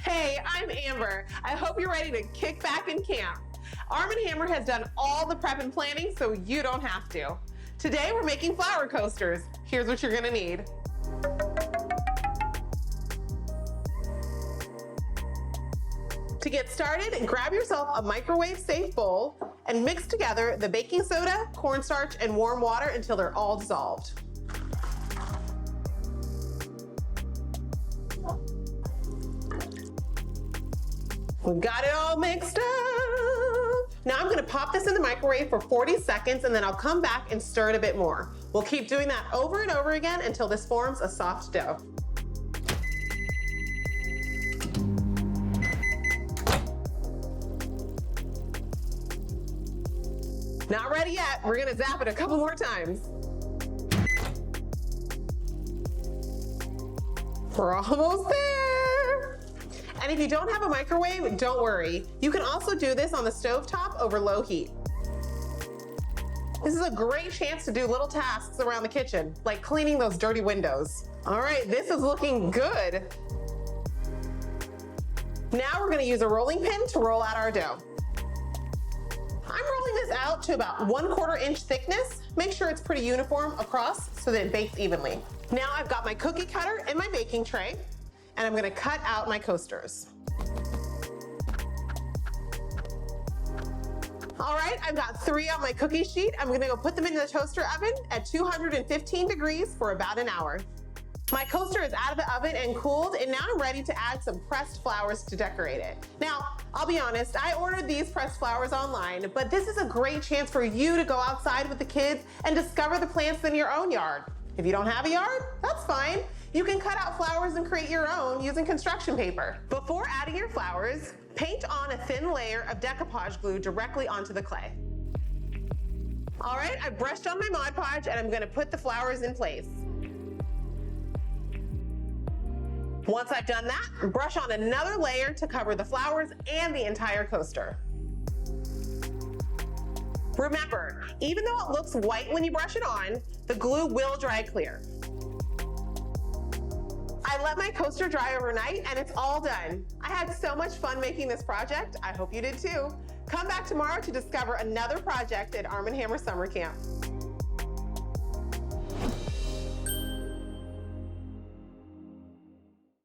Hey, I'm Amber. I hope you're ready to kick back and camp. Arm & Hammer has done all the prep and planning so you don't have to. Today we're making flower coasters. Here's what you're gonna need. To get started, grab yourself a microwave-safe bowl and mix together the baking soda, cornstarch, and warm water until they're all dissolved. We've got it all mixed up. Now I'm gonna pop this in the microwave for 40 seconds and then I'll come back and stir it a bit more. We'll keep doing that over and over again until this forms a soft dough. Not ready yet. We're gonna zap it a couple more times. We're almost there. And if you don't have a microwave, don't worry. You can also do this on the stovetop over low heat. This is a great chance to do little tasks around the kitchen, like cleaning those dirty windows. All right, this is looking good. Now we're gonna use a rolling pin to roll out our dough. I'm rolling this out to about 1/4 inch thickness. Make sure it's pretty uniform across so that it bakes evenly. Now I've got my cookie cutter and my baking tray, and I'm gonna cut out my coasters. All right, I've got 3 on my cookie sheet. I'm gonna go put them in the toaster oven at 215 degrees for about an hour. My coaster is out of the oven and cooled, and now I'm ready to add some pressed flowers to decorate it. Now, I'll be honest, I ordered these pressed flowers online, but this is a great chance for you to go outside with the kids and discover the plants in your own yard. If you don't have a yard, that's fine. You can cut out flowers and create your own using construction paper. Before adding your flowers, paint on a thin layer of decoupage glue directly onto the clay. All right, I brushed on my Mod Podge and I'm gonna put the flowers in place. Once I've done that, brush on another layer to cover the flowers and the entire coaster. Remember, even though it looks white when you brush it on, the glue will dry clear. I let my coaster dry overnight and it's all done. I had so much fun making this project. I hope you did too. Come back tomorrow to discover another project at Arm & Hammer Summer Camp.